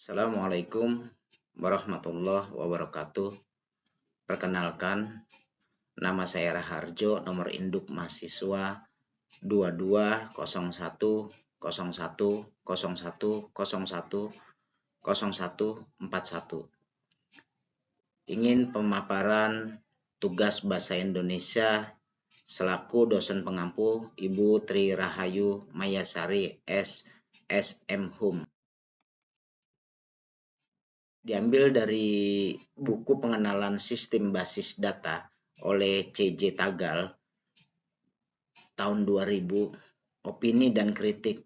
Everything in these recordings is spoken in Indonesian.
Assalamualaikum warahmatullahi wabarakatuh. Perkenalkan, nama saya Raharjo, nomor induk mahasiswa 220101010141. Ingin pemaparan tugas bahasa Indonesia selaku dosen pengampu Ibu Tri Rahayu Mayasari SSM Hum. Diambil dari buku pengenalan sistem basis data oleh C.J. Tagal tahun 2000, opini dan kritik.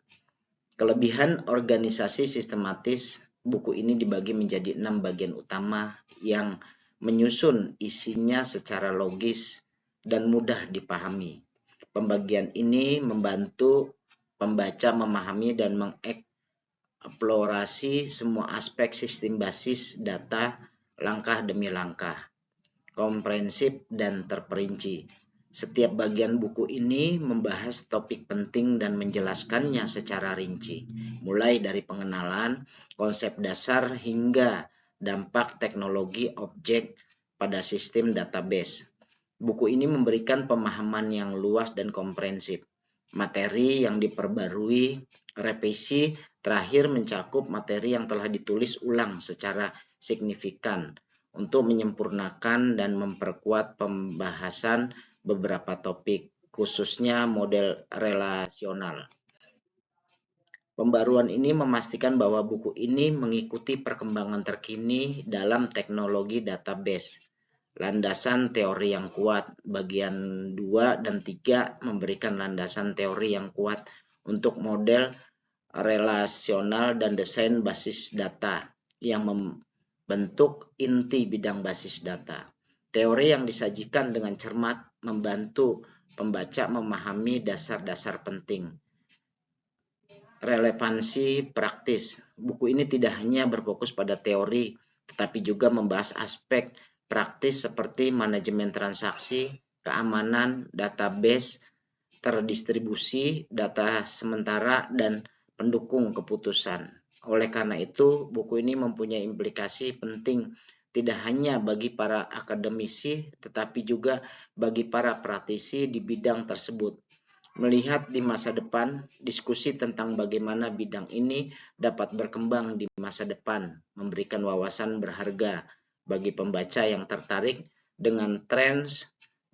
Kelebihan organisasi sistematis, buku ini dibagi menjadi 6 bagian utama yang menyusun isinya secara logis dan mudah dipahami. Pembagian ini membantu pembaca memahami dan mengeksplorasi semua aspek sistem basis data langkah demi langkah, komprehensif dan terperinci. Setiap bagian buku ini membahas topik penting dan menjelaskannya secara rinci, mulai dari pengenalan, konsep dasar hingga dampak teknologi objek pada sistem database. Buku ini memberikan pemahaman yang luas dan komprehensif. Materi yang diperbarui, revisi terakhir mencakup materi yang telah ditulis ulang secara signifikan untuk menyempurnakan dan memperkuat pembahasan beberapa topik, khususnya model relasional. Pembaruan ini memastikan bahwa buku ini mengikuti perkembangan terkini dalam teknologi database. Landasan teori yang kuat, bagian 2 dan 3 memberikan landasan teori yang kuat untuk model relasional dan desain basis data yang membentuk inti bidang basis data. Teori yang disajikan dengan cermat membantu pembaca memahami dasar-dasar penting. Relevansi praktis. Buku ini tidak hanya berfokus pada teori, tetapi juga membahas aspek praktis seperti manajemen transaksi, keamanan, database, terdistribusi, data sementara, dan pendukung keputusan. Oleh karena itu, buku ini mempunyai implikasi penting tidak hanya bagi para akademisi, tetapi juga bagi para praktisi di bidang tersebut. Melihat di masa depan, diskusi tentang bagaimana bidang ini dapat berkembang di masa depan, memberikan wawasan berharga bagi pembaca yang tertarik dengan tren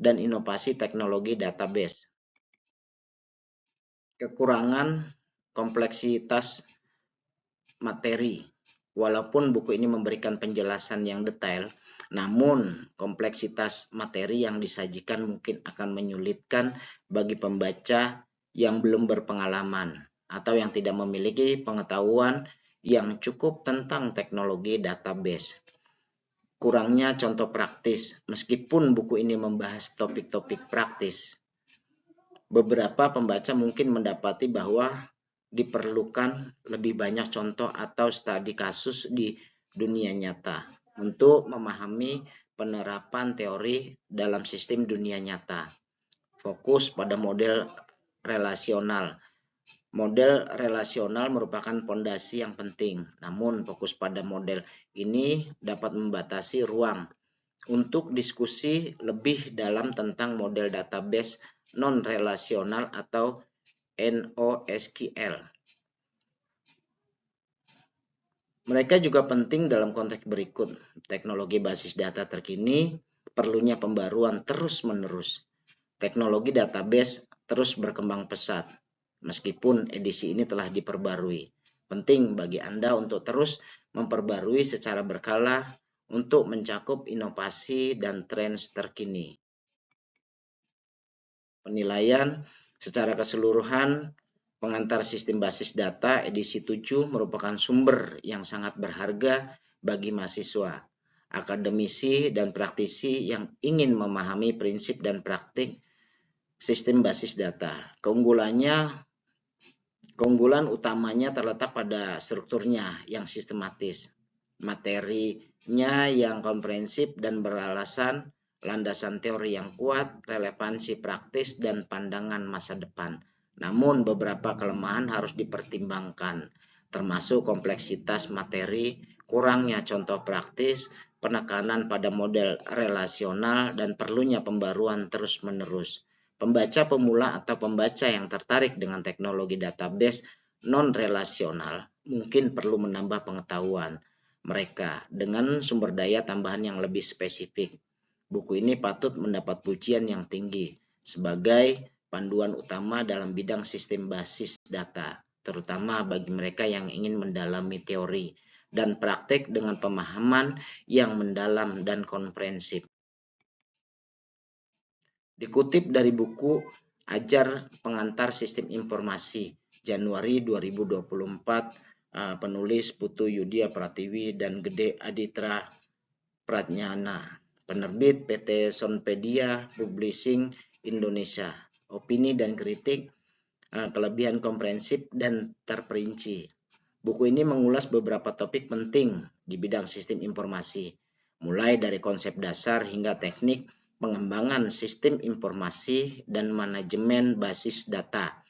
dan inovasi teknologi database. Kekurangan kompleksitas materi. Walaupun buku ini memberikan penjelasan yang detail, namun kompleksitas materi yang disajikan mungkin akan menyulitkan bagi pembaca yang belum berpengalaman atau yang tidak memiliki pengetahuan yang cukup tentang teknologi database. Kurangnya contoh praktis. Meskipun buku ini membahas topik-topik praktis, beberapa pembaca mungkin mendapati bahwa diperlukan lebih banyak contoh atau studi kasus di dunia nyata untuk memahami penerapan teori dalam sistem dunia nyata. Fokus pada model relasional. Model relasional merupakan fondasi yang penting, namun fokus pada model ini dapat membatasi ruang untuk diskusi lebih dalam tentang model database non-relasional atau NoSQL. Mereka juga penting dalam konteks berikut. Teknologi basis data terkini perlunya pembaruan terus-menerus. Teknologi database terus berkembang pesat, meskipun edisi ini telah diperbarui. Penting bagi Anda untuk terus memperbarui secara berkala untuk mencakup inovasi dan tren terkini. Penilaian secara keseluruhan, pengantar sistem basis data edisi 7 merupakan sumber yang sangat berharga bagi mahasiswa, akademisi, dan praktisi yang ingin memahami prinsip dan praktik sistem basis data. Keunggulan utamanya terletak pada strukturnya yang sistematis, materinya yang komprehensif dan beralasan, landasan teori yang kuat, relevansi praktis, dan pandangan masa depan. Namun beberapa kelemahan harus dipertimbangkan. termasuk kompleksitas materi, kurangnya contoh praktis, penekanan pada model relasional, dan perlunya pembaruan terus-menerus. Pembaca pemula atau pembaca yang tertarik dengan teknologi database non-relasional mungkin perlu menambah pengetahuan mereka dengan sumber daya tambahan yang lebih spesifik. Buku ini patut mendapat pujian yang tinggi sebagai panduan utama dalam bidang sistem basis data, terutama bagi mereka yang ingin mendalami teori dan praktek dengan pemahaman yang mendalam dan komprehensif. Dikutip dari buku Ajar Pengantar Sistem Informasi, Januari 2024, penulis Putu Yudia Pratiwi dan Gede Aditra Pratnyana, penerbit PT Sonpedia Publishing Indonesia. Opini dan kritik, kelebihan komprehensif dan terperinci. Buku ini mengulas beberapa topik penting di bidang sistem informasi, mulai dari konsep dasar hingga teknik pengembangan sistem informasi dan manajemen basis data.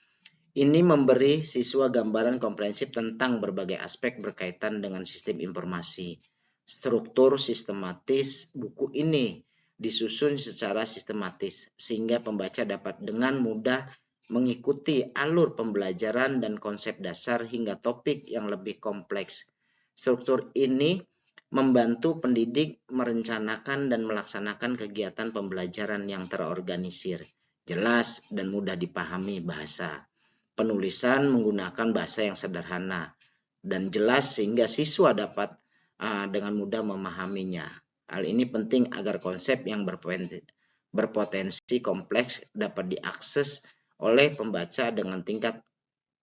Ini memberi siswa gambaran komprehensif tentang berbagai aspek berkaitan dengan sistem informasi. Struktur sistematis buku ini disusun secara sistematis sehingga pembaca dapat dengan mudah mengikuti alur pembelajaran dan konsep dasar hingga topik yang lebih kompleks. Struktur ini membantu pendidik merencanakan dan melaksanakan kegiatan pembelajaran yang terorganisir, jelas dan mudah dipahami bahasa. Penulisan menggunakan bahasa yang sederhana dan jelas sehingga siswa dapat dengan mudah memahaminya. Hal ini penting agar konsep yang berpotensi kompleks dapat diakses oleh pembaca dengan tingkat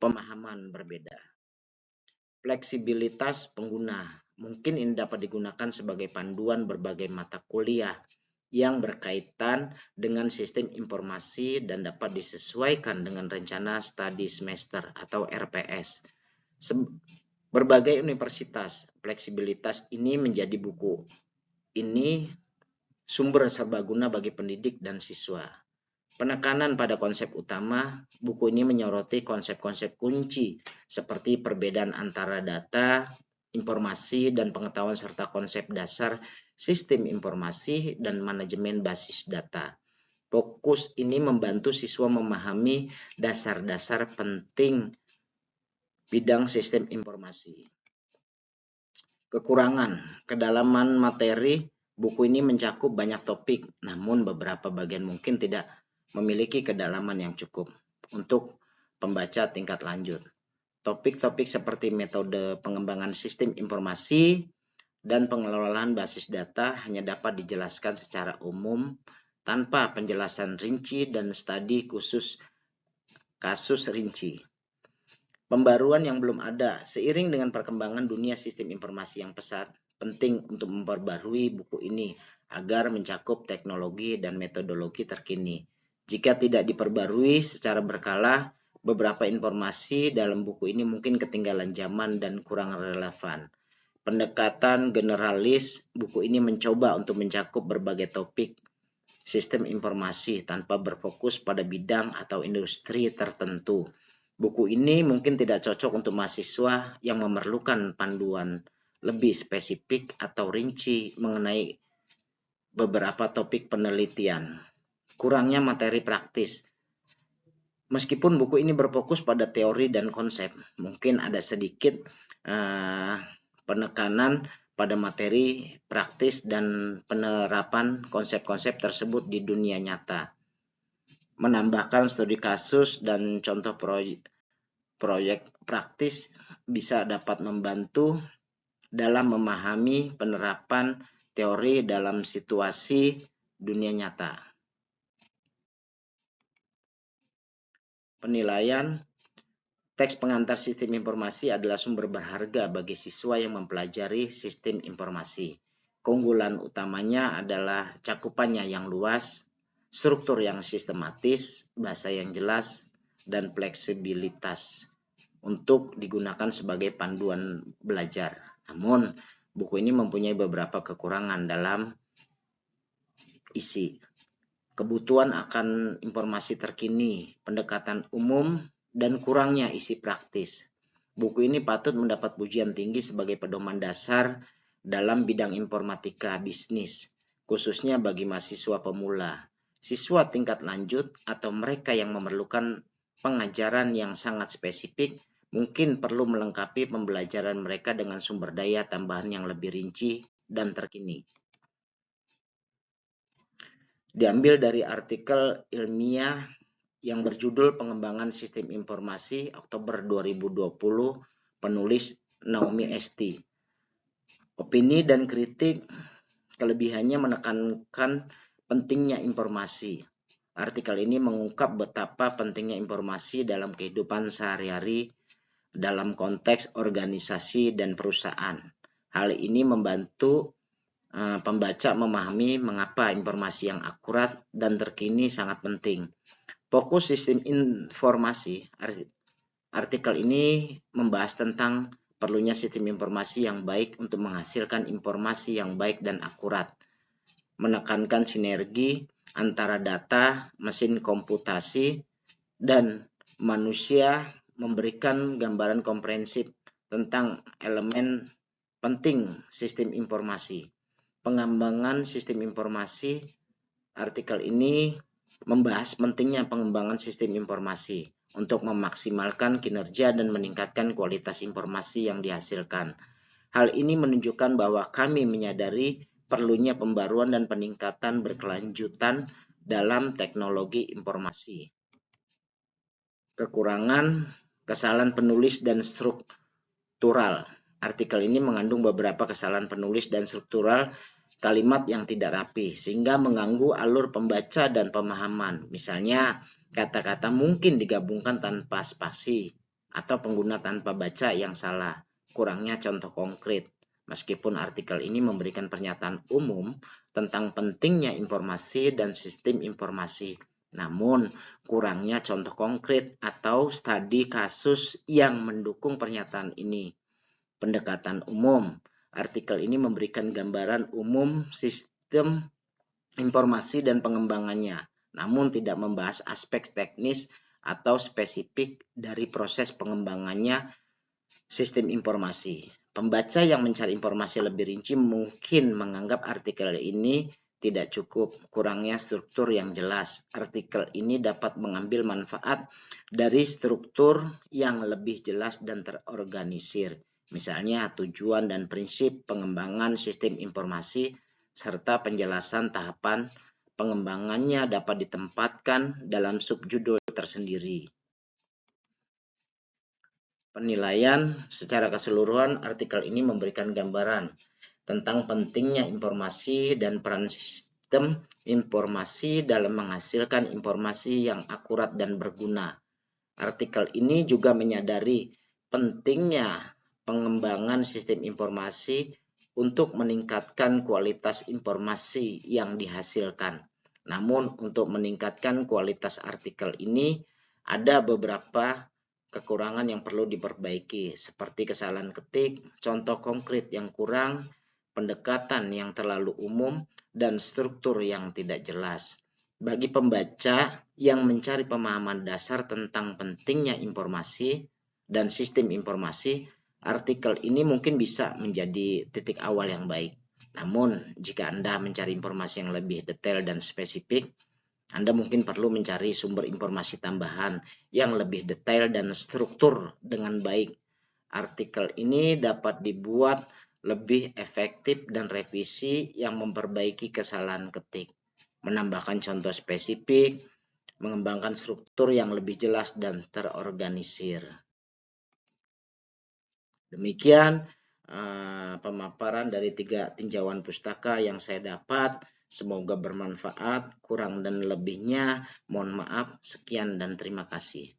pemahaman berbeda. Fleksibilitas pengguna. Mungkin ini dapat digunakan sebagai panduan berbagai mata kuliah yang berkaitan dengan sistem informasi dan dapat disesuaikan dengan rencana studi semester atau RPS. Berbagai universitas, fleksibilitas ini menjadi buku ini sumber serbaguna bagi pendidik dan siswa. Penekanan pada konsep utama, buku ini menyoroti konsep-konsep kunci seperti perbedaan antara data, informasi, dan pengetahuan serta konsep dasar sistem informasi dan manajemen basis data. Fokus ini membantu siswa memahami dasar-dasar penting bidang sistem informasi. Kekurangan, kedalaman materi, buku ini mencakup banyak topik, namun beberapa bagian mungkin tidak memiliki kedalaman yang cukup untuk pembaca tingkat lanjut. Topik-topik seperti metode pengembangan sistem informasi dan pengelolaan basis data hanya dapat dijelaskan secara umum tanpa penjelasan rinci dan studi khusus kasus rinci. Pembaruan yang belum ada. Seiring dengan perkembangan dunia sistem informasi yang pesat, penting untuk memperbarui buku ini agar mencakup teknologi dan metodologi terkini. Jika tidak diperbarui secara berkala, beberapa informasi dalam buku ini mungkin ketinggalan zaman dan kurang relevan. Pendekatan generalis, buku ini mencoba untuk mencakup berbagai topik sistem informasi tanpa berfokus pada bidang atau industri tertentu. Buku ini mungkin tidak cocok untuk mahasiswa yang memerlukan panduan lebih spesifik atau rinci mengenai beberapa topik penelitian. Kurangnya materi praktis. Meskipun buku ini berfokus pada teori dan konsep, mungkin ada sedikit penekanan pada materi praktis dan penerapan konsep-konsep tersebut di dunia nyata. Menambahkan studi kasus dan contoh proyek praktis bisa dapat membantu dalam memahami penerapan teori dalam situasi dunia nyata. Penilaian, teks pengantar sistem informasi adalah sumber berharga bagi siswa yang mempelajari sistem informasi. Keunggulan utamanya adalah cakupannya yang luas, struktur yang sistematis, bahasa yang jelas, dan fleksibilitas untuk digunakan sebagai panduan belajar. Namun, buku ini mempunyai beberapa kekurangan dalam isi. Kebutuhan akan informasi terkini, pendekatan umum, dan kurangnya isi praktis. Buku ini patut mendapat pujian tinggi sebagai pedoman dasar dalam bidang informatika bisnis, khususnya bagi mahasiswa pemula, siswa tingkat lanjut, atau mereka yang memerlukan pengajaran yang sangat spesifik. Mungkin perlu melengkapi pembelajaran mereka dengan sumber daya tambahan yang lebih rinci dan terkini. Diambil dari artikel ilmiah yang berjudul Pengembangan Sistem Informasi Oktober 2020, penulis Naomi Esti. Opini dan kritik kelebihannya menekankan pentingnya informasi. Artikel ini mengungkap betapa pentingnya informasi dalam kehidupan sehari-hari dalam konteks organisasi dan perusahaan. Hal ini membantu pembaca memahami mengapa informasi yang akurat dan terkini sangat penting. Fokus sistem informasi. Artikel ini membahas tentang perlunya sistem informasi yang baik untuk menghasilkan informasi yang baik dan akurat. Menekankan sinergi antara data, mesin komputasi, dan manusia, memberikan gambaran komprehensif tentang elemen penting sistem informasi. Pengembangan sistem informasi. Artikel ini membahas pentingnya pengembangan sistem informasi untuk memaksimalkan kinerja dan meningkatkan kualitas informasi yang dihasilkan. Hal ini menunjukkan bahwa kami menyadari perlunya pembaruan dan peningkatan berkelanjutan dalam teknologi informasi. Kekurangan, kesalahan penulis dan struktural. Artikel ini mengandung beberapa kesalahan penulis dan struktural kalimat yang tidak rapi, sehingga mengganggu alur pembaca dan pemahaman. Misalnya, kata-kata mungkin digabungkan tanpa spasi, atau pengguna tanpa baca yang salah. Kurangnya contoh konkret. Meskipun artikel ini memberikan pernyataan umum tentang pentingnya informasi dan sistem informasi, namun kurangnya contoh konkret atau studi kasus yang mendukung pernyataan ini. Pendekatan umum. Artikel ini memberikan gambaran umum sistem informasi dan pengembangannya, namun tidak membahas aspek teknis atau spesifik dari proses pengembangannya sistem informasi. Pembaca yang mencari informasi lebih rinci mungkin menganggap artikel ini tidak cukup, kurangnya struktur yang jelas. Artikel ini dapat mengambil manfaat dari struktur yang lebih jelas dan terorganisir. Misalnya tujuan dan prinsip pengembangan sistem informasi serta penjelasan tahapan pengembangannya dapat ditempatkan dalam subjudul tersendiri. Penilaian secara keseluruhan, artikel ini memberikan gambaran tentang pentingnya informasi dan peran sistem informasi dalam menghasilkan informasi yang akurat dan berguna. Artikel ini juga menyadari pentingnya pengembangan sistem informasi untuk meningkatkan kualitas informasi yang dihasilkan. Namun, untuk meningkatkan kualitas artikel ini, ada beberapa kekurangan yang perlu diperbaiki, seperti kesalahan ketik, contoh konkret yang kurang, pendekatan yang terlalu umum, dan struktur yang tidak jelas. Bagi pembaca yang mencari pemahaman dasar tentang pentingnya informasi dan sistem informasi, artikel ini mungkin bisa menjadi titik awal yang baik. Namun, jika Anda mencari informasi yang lebih detail dan spesifik, Anda mungkin perlu mencari sumber informasi tambahan yang lebih detail dan struktur dengan baik. Artikel ini dapat dibuat lebih efektif dan revisi yang memperbaiki kesalahan ketik, menambahkan contoh spesifik, mengembangkan struktur yang lebih jelas dan terorganisir. Demikian pemaparan dari 3 tinjauan pustaka yang saya dapat. Semoga bermanfaat. Kurang dan lebihnya mohon maaf. Sekian dan terima kasih.